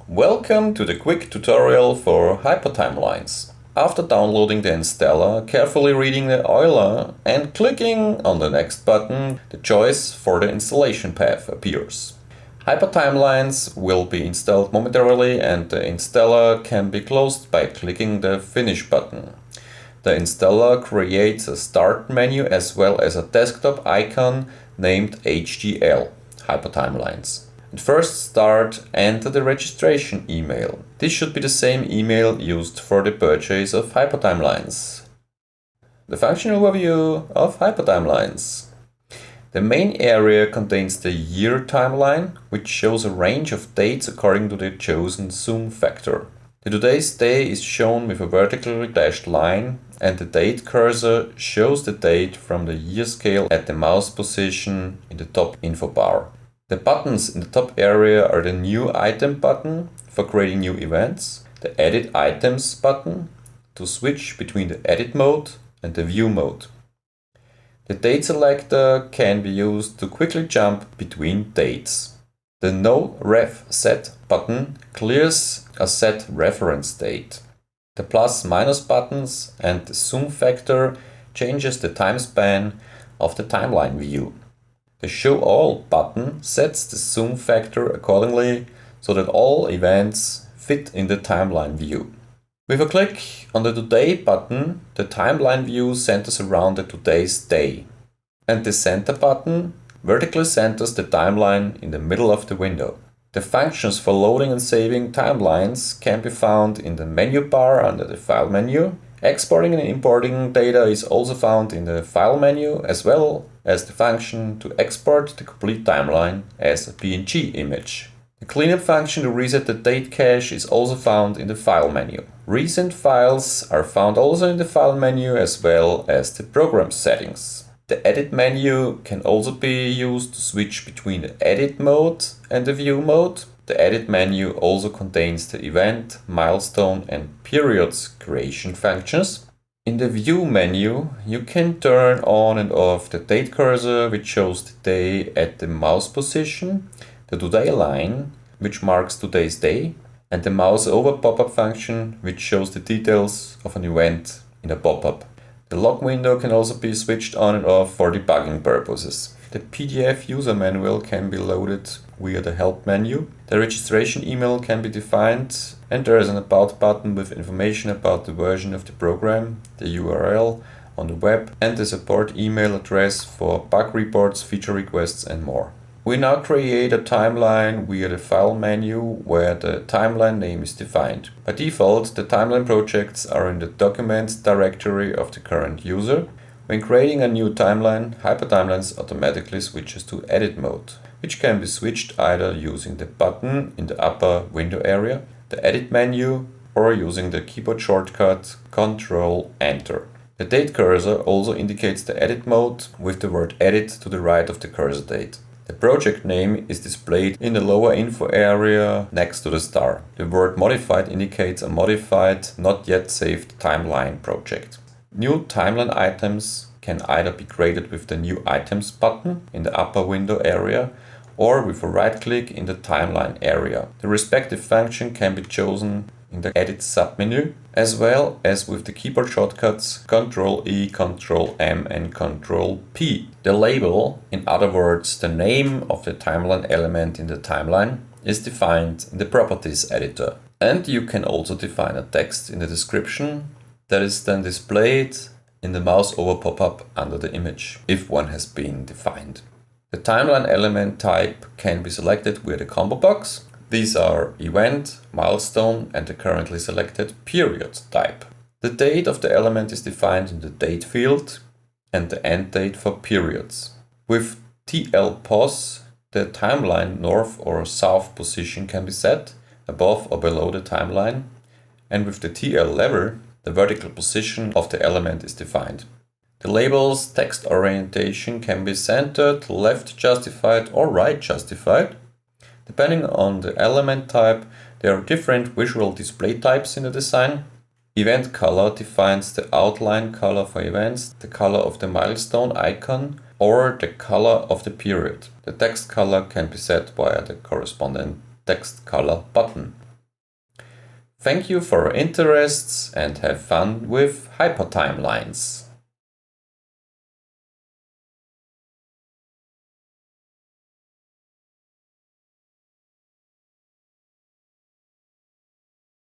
Welcome to the quick tutorial for HyperTimeLines. After downloading the installer, carefully reading the Euler and clicking on the next button, the choice for the installation path appears. HyperTimeLines will be installed momentarily and the installer can be closed by clicking the Finish button. The installer creates a start menu as well as a desktop icon named HTL, HyperTimeLines. First start, enter the registration email. This should be the same email used for the purchase of HyperTimeLines. The function overview of HyperTimeLines. The main area contains the year timeline, which shows a range of dates according to the chosen zoom factor. The today's day is shown with a vertically dashed line, and the date cursor shows the date from the year scale at the mouse position in the top info bar. The buttons in the top area are the New Item button for creating new events, the Edit Items button to switch between the Edit mode and the View mode. The Date selector can be used to quickly jump between dates. The No Ref Set button clears a set reference date. The plus/minus buttons and the zoom factor changes the time span of the timeline view. The Show All button sets the zoom factor accordingly so that all events fit in the timeline view. With a click on the Today button, the timeline view centers around the today's day. And the Center button vertically centers the timeline in the middle of the window. The functions for loading and saving timelines can be found in the menu bar under the File menu. Exporting and importing data is also found in the File menu, as well as the function to export the complete timeline as a PNG image. The cleanup function to reset the date cache is also found in the File menu. Recent files are found also in the File menu, as well as the program settings. The Edit menu can also be used to switch between the Edit mode and the View mode. The Edit menu also contains the event, milestone and periods creation functions. In the View menu, you can turn on and off the date cursor, which shows the day at the mouse position, the Today line, which marks today's day, and the mouse over pop-up function, which shows the details of an event in a pop-up. The log window can also be switched on and off for debugging purposes. The PDF user manual can be loaded via the Help menu. The registration email can be defined, and there is an About button with information about the version of the program, the URL on the web, and the support email address for bug reports, feature requests, and more. We now create a timeline via the File menu where the timeline name is defined. By default, the timeline projects are in the Documents directory of the current user. When creating a new timeline, HyperTimeLines automatically switches to Edit mode, which can be switched either using the button in the upper window area, the Edit menu, or using the keyboard shortcut Ctrl-Enter. The date cursor also indicates the Edit mode with the word Edit to the right of the cursor date. The project name is displayed in the lower info area next to the star. The word Modified indicates a modified, not yet saved timeline project. New timeline items can either be created with the New Items button in the upper window area or with a right click in the timeline area. The respective function can be chosen in the Edit submenu, as well as with the keyboard shortcuts Ctrl-E, Ctrl-M and Ctrl-P. The label, in other words the name of the timeline element in the timeline, is defined in the Properties editor. And you can also define a text in the description that is then displayed in the mouse over pop-up under the image, if one has been defined. The timeline element type can be selected via the combo box. These are Event, Milestone and the currently selected Period type. The date of the element is defined in the Date field and the end date for periods. With TL-pos, the timeline north or south position can be set, above or below the timeline, and with the TL-level, the vertical position of the element is defined. The label's text orientation can be centered, left justified or right justified. Depending on the element type, there are different visual display types in the design. Event color defines the outline color for events, the color of the milestone icon, or the color of the period. The text color can be set via the corresponding text color button. Thank you for your interests and have fun with HyperTimeLines.